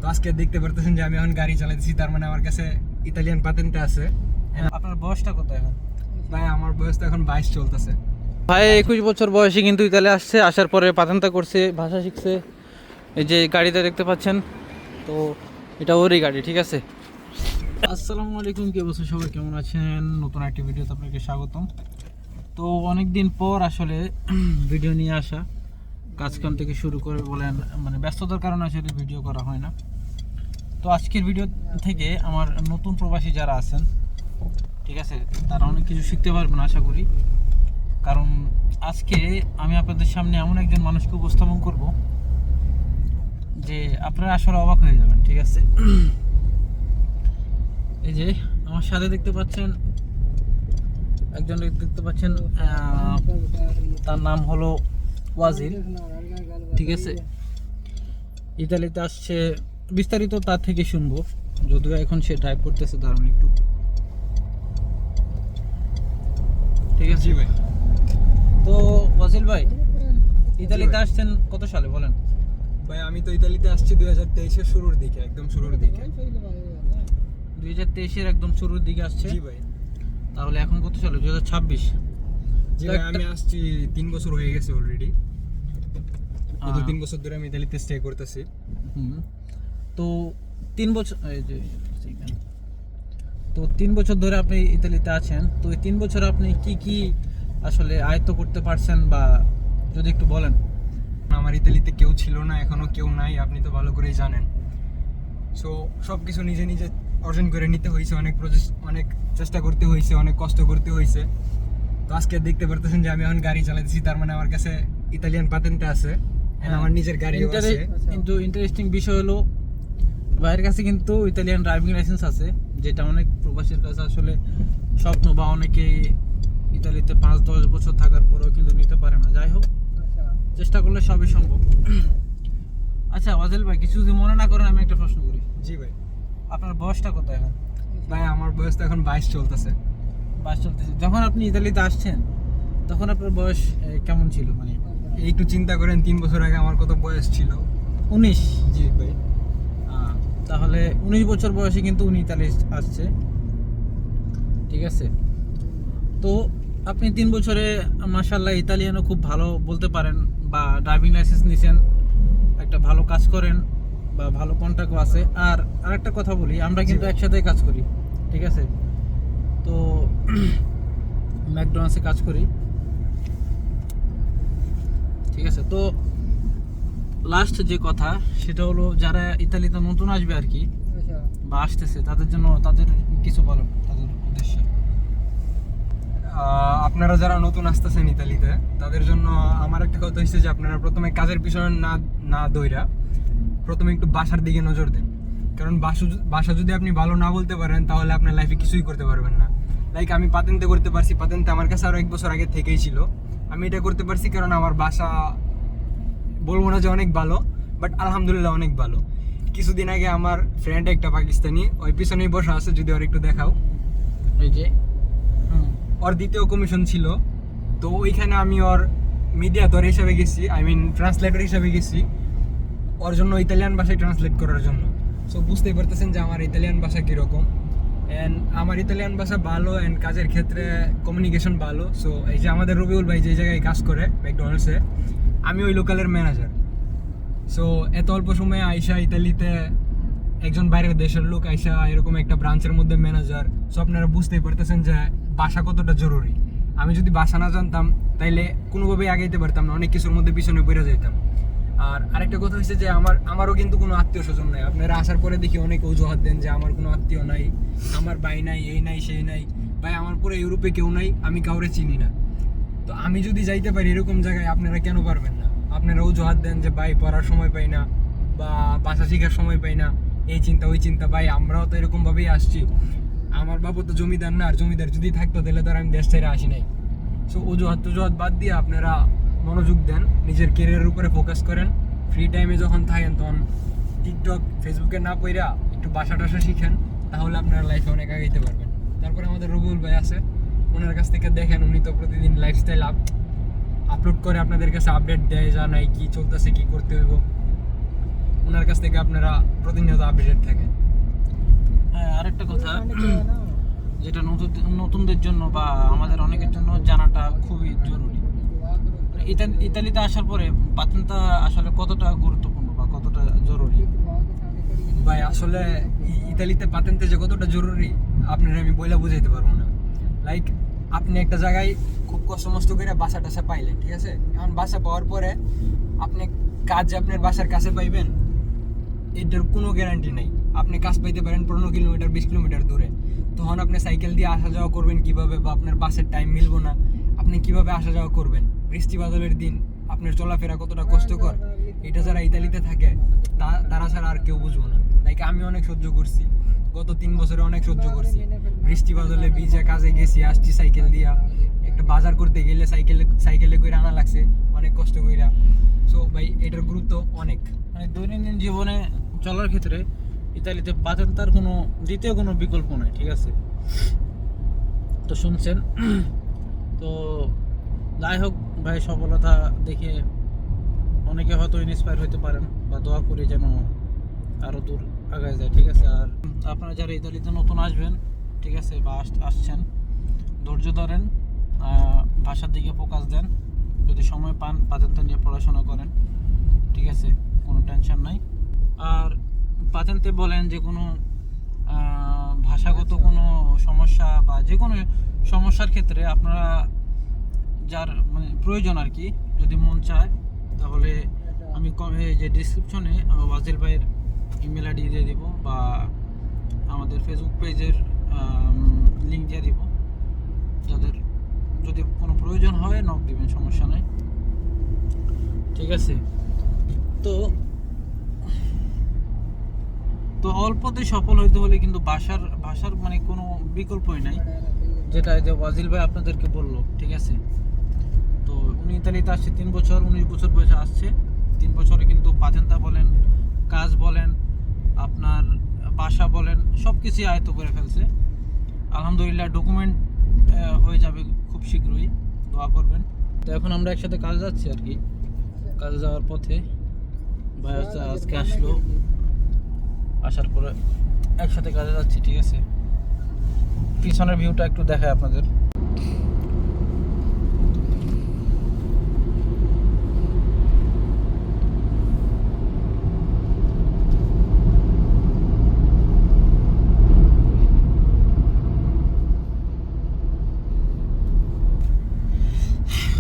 তো আজকে দেখতে পারতেছেন যে আমি এখন গাড়ি চালাতেছি, তার মানে আমার কাছে ইতালিয়ান পাতেন্টে আছে। আপনার বয়সটা কত এখন? ভাই আমার বয়স তো এখন 22 চলতেছে। ভাই 21 বছর বয়সে কিন্তু ইতালি আসছে, আসার পরে পাতান্তা করছে, ভাষা শিখছে। এই যে গাড়িটা দেখতে পাচ্ছেন, তো এটা ওরই গাড়ি, ঠিক আছে। আসসালামু আলাইকুম, কি অবস্থা সবাই, কেমন আছেন? নতুন একটি ভিডিওতে আপনাকে স্বাগতম। তো অনেক দিন পর আসলে ভিডিও নিয়ে আসা, কাজকাম থেকে শুরু করে বলেন, মানে ব্যস্ততার কারণে আসলে ভিডিও করা হয় না। তো আজকের ভিডিও থেকে আমার নতুন প্রবাসী যারা আছেন, ঠিক আছে, তারা অনেক কিছু শিখতে পারবেন আশা করি। কারণ আজকে আমি আপনাদের সামনে এমন একজন মানুষকে উপস্থাপন করব যে আপনারা আসলে অবাক হয়ে যাবেন, ঠিক আছে। এই যে আমার সাথে দেখতে পাচ্ছেন একজন দেখতে পাচ্ছেন, তার নাম হলো ওয়াজিল, ঠিক আছে। ইতালিতে আসছে, বিস্তারিত তার থেকে শুনবো, যদিও এখন সে ড্রাইভ করতেছে, দারুণ একটু, ঠিক আছে। জি ভাই। তো ওয়াজিল ভাই, ইতালিতে আসছেন কত সালে বলেন? ভাই আমি তো ইতালিতে আসছি 2023-এর শুরুর দিকে, একদম শুরুর দিকে। 2023-এর একদম শুরুর দিকে আসছে। জি ভাই। তাহলে এখন কত সালে? 2026। জি ভাই, আমি আসছি 3 বছর হয়ে গেছে অলরেডি। গত 3 বছর ধরে আমি ইতালিতে স্টে করতেছি। তো 3 বছর, এই যে তো 3 বছর ধরে আপনি ইতালিতে আছেন, তো এই 3 বছর আপনি কি কি আসলে আয়ত্ত করতে পারছেন, বা যদি একটু বলেন। আমার ইতালিতে কেউ ছিল না, এখনো কেউ নাই, আপনি তো ভালো করেই জানেন। সো সব কিছু নিজে নিজে অর্জন করে নিতে হয়েছে, অনেক চেষ্টা করতে হয়েছে, অনেক কষ্ট করতে হয়েছে। তো আজকে দেখতে পারতেছেন যে আমি এখন গাড়ি চালাতেছি, তার মানে আমার কাছে ইতালিয়ান পাতেন্টে আছে, and আমার নিজের গাড়িও আছে। কিন্তু ইন্টারেস্টিং বিষয় হলো, ভাইয়ের কাছে কিন্তু ইতালিয়ান ড্রাইভিং লাইসেন্স আছে, যেটা অনেক প্রবাসীর কাছে আসলে স্বপ্ন, বা অনেকে ইতালিতে 5-10 বছর থাকার পরেও কিন্তু নিতে পারে না। যাই হোক, চেষ্টা করলে সবই সম্ভব। আচ্ছা ওয়াজেল ভাই, কিছু যদি মনে না করেন আমি একটা প্রশ্ন করি। জি ভাই। আপনার বয়সটা কত এখন? ভাই আমার বয়স তো এখন 22 চলতেছে। 22 চলতেছে। যখন আপনি ইতালিতে আসছেন তখন আপনার বয়স কেমন ছিল? মানে একটু চিন্তা করেন 3 বছর আগে আমার কত বয়স ছিল। 19। জি ভাই। তাহলে 19 বছর বয়সে কিন্তু উনি ইতালি আসছে, ঠিক আছে। তো আপনি 3 বছরে মাশাআল্লাহ ইতালিয়ানও খুব ভালো বলতে পারেন, বা ড্রাইভিং লাইসেন্স নিছেন, একটা ভালো কাজ করেন, বা ভালো কন্ট্যাক্টও আছে। আর আরেকটা কথা বলি, আমরা কিন্তু একসাথেই কাজ করি, ঠিক আছে। তো ম্যাকডোনাল্ডসে কাজ করি, ঠিক আছে। তো লাস্ট যে কথা সেটা হলো, যারা ইতালিতে নতুন আসবে আর কি, বা আসতেছে, তাদের জন্য তাদের কিছু বলেন, তাদের উদ্দেশ্যে। আপনারা যারা নতুন আসতেছেন ইতালিতে, তাদের জন্য আমার একটা কথা হচ্ছে যে আপনারা প্রথমে কাজের পিছনে না দৌড়া প্রথমে একটু বাসার দিকে নজর দেন। কারণ বাসা যদি আপনি ভালো না বলতে পারেন, তাহলে আপনার লাইফে কিছুই করতে পারবেন না। লাইক আমি পাতেন্তে করতে পারছি, পাতেন্তে আমার কাছে আরও 1 বছর আগে থেকেই ছিল। আমি এটা করতে পারছি কারণ আমার বাসা, বলবো না যে অনেক ভালো, বাট আলহামদুলিল্লাহ অনেক ভালো। কিছুদিন আগে আমার ফ্রেন্ড একটা পাকিস্তানি, ওই পিছনেই বসা আছে, যদি ওর একটু দেখাও, এই যে ওর দ্বিতীয় কমিশন ছিল। তো ওইখানে আমি ওর মিডিয়াতর হিসাবে গেছি, আই মিন ট্রান্সলেটর হিসাবে গেছি, ওর জন্য ইতালিয়ান ভাষায় ট্রান্সলেট করার জন্য। সো বুঝতেই পারতেছেন যে আমার ইতালিয়ান ভাষা কীরকম। অ্যান্ড আমার ইতালিয়ান ভাষা ভালো, অ্যান্ড কাজের ক্ষেত্রে কমিউনিকেশন ভালো। সো এই যে আমাদের রবিউল ভাই যে জায়গায় কাজ করে ম্যাকডোনাল্ডসে, আমি ওই লোকালের ম্যানেজার। সো এত অল্প সময়ে আইসা ইতালিতে একজন বাইরের দেশের লোক আইসা এরকম একটা ব্রাঞ্চের মধ্যে ম্যানেজার, সো আপনারা বুঝতেই পারতেছেন যে ভাষা কতটা জরুরি। আমি যদি ভাষা না জানতাম তাইলে কোনোভাবেই আগাইতে পারতাম না, অনেক কিছুর মধ্যে পিছনে পড়ে যেতাম। আর আরেকটা কথা হচ্ছে যে আমারও কিন্তু কোনো আত্মীয় স্বজন নাই। আপনারা আসার পরে দেখি অনেক অজুহাত দেন যে আমার কোনো আত্মীয় নাই, আমার ভাই নাই, এই নাই সেই নাই। ভাই আমার পুরো ইউরোপে কেউ নাই, আমি কাউরে চিনি না। তো আমি যদি যাইতে পারি এরকম জায়গায়, আপনারা কেন পারবেন না? আপনারা অজুহাত দেন যে ভাই পড়ার সময় পাই না, বা ভাষা শেখার সময় পাই না, এই চিন্তা ওই চিন্তা। ভাই আমরাও তো এরকমভাবেই আসছি। আমার বাবু তো জমিদার না, আর জমিদার যদি থাকতো তাহলে তো আমি দেশ ছেড়ে আসি নাই। সো অজুহাত বাদ দিয়ে আপনারা মনোযোগ দেন, নিজের কেরিয়ারের উপরে ফোকাস করেন। ফ্রি টাইমে যখন থাকেন তখন টিকটক ফেসবুকে না পড়া একটু ভাষা টাষা শিখেন, তাহলে আপনারা লাইফে অনেক আগাইতে পারবেন। তারপরে আমাদের রবিউল ভাই আছে, ওনার কাছ থেকে দেখেন, উনি তো প্রতিদিন লাইফস্টাইল আপলোড করে আপনাদের কাছে আপডেট দেয়, জানাই কি চলতেছে, কি করতে হইব। ওনার কাছ থেকে আপনারা প্রতিনিয়ত আপডেটেড থাকেন। হ্যাঁ, আরেকটা কথা যেটা নতুনদের জন্য বা আমাদের অনেকের জন্য জানাটা খুবই জরুরি। ইতালিতে আসার পরে পাতেন্তা আসলে কতটা গুরুত্বপূর্ণ বা কতটা জরুরি? ভাই আসলে ইতালিতে পাতেন্তে যে কতটা জরুরি আপনারা আমি বইলা বুঝাইতে পারবো না। লাইক আপনি একটা জায়গায় খুব কষ্ট মষ্ট করে বাসা টাসা পাইলেন, ঠিক আছে, এখন বাসা পাওয়ার পরে আপনি কাজ যে আপনার বাসার কাছে পাইবেন এটার কোনো গ্যারান্টি নেই। আপনি কাজ পাইতে পারেন 15 কিলোমিটার 20 কিলোমিটার দূরে, তখন আপনি সাইকেল দিয়ে আসা যাওয়া করবেন কিভাবে, বা আপনার বাসের টাইম মিলবো না, আপনি কিভাবে আসা যাওয়া করবেন? বৃষ্টি বাদলের দিন আপনার চলাফেরা কতটা কষ্টকর, এটা যারা ইতালিতে থাকে তারা ছাড়া আর কেউ বুঝবো না। লাইক আমি অনেক সহ্য করছি, গত 3 বছরে অনেক সহ্য করছি। বৃষ্টি বাদলে ভিজে কাজে গেছি, আসছি সাইকেল দিয়া, একটা বাজার করতে গেলে সাইকেলে করে আনা লাগছে অনেক কষ্ট কইরা। সো ভাই এটার গুরুত্ব অনেক। মানে দৈনন্দিন জীবনে চলার ক্ষেত্রে ইতালিতে পাতেন্তার কোনো দ্বিতীয় কোনো বিকল্প নাই, ঠিক আছে? তো শুনছেন, তো যাই হোক ভাই, সফলতা দেখে অনেকে হয়তো ইন্সপায়ার হতে পারেন, বা দোয়া করি যেন আরও দূর আগায় যায়, ঠিক আছে? আর আপনারা যারা ইতালিতে নতুন আসবেন, ঠিক আছে, বা আসছেন, ধৈর্য ধরেন, ভাষার দিকে ফোকাস দেন, যদি সময় পান পাতেন্তা নিয়ে পড়াশোনা করেন, ঠিক আছে, কোনো টেনশন নাই। আর পাতেন্তে বলেন যে কোনো ভাষাগত কোনো সমস্যা বা যে কোনো সমস্যার ক্ষেত্রে আপনারা যার মানে প্রয়োজন আর কি, যদি মন চায় তাহলে আমি এই যে ডিসক্রিপশনে ওয়াজিল ভাইয়ের ইমেল আইডি দিয়ে দিব, বা আমাদের ফেসবুক পেজের লিঙ্ক দিয়ে দিব। যাদের যদি কোনো প্রয়োজন হয় নক দিবেন, সমস্যা নাই, ঠিক আছে? তো অল্পতে সফল হইতে হলে কিন্তু ভাষার মানে কোনো বিকল্পই নাই, যেটা যে ওয়াজিল ভাই আপনাদেরকে বললো, ঠিক আছে? তো উনি ইতালিতে আসছে 3 বছর, 19 বছর বয়সে আসছে। 3 বছরে কিন্তু পাতেন্তা বলেন, কাজ বলেন, আপনার ভাষা বলেন, সব কিছুই আয়ত্ত করে ফেলছে। আলহামদুলিল্লাহ, ডকুমেন্ট হয়ে যাবে খুব শীঘ্রই, দোয়া করবেন। তো এখন আমরা একসাথে কাজে যাচ্ছি আর কি, কাজে যাওয়ার পথে ভাই আজকে আসলো, আসার পরে একসাথে কাজে যাচ্ছি, ঠিক আছে? পিছনের ভিউটা একটু দেখায় আপনাদের।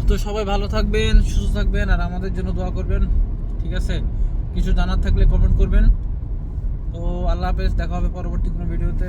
তো সবাই ভালো থাকবেন, সুস্থ থাকবেন, আর আমাদের জন্য দোয়া করবেন, ঠিক আছে? কিছু জানার থাকলে কমেন্ট করবেন। তো আল্লাহ হাফেজ, দেখা হবে পরবর্তী কোনো ভিডিওতে।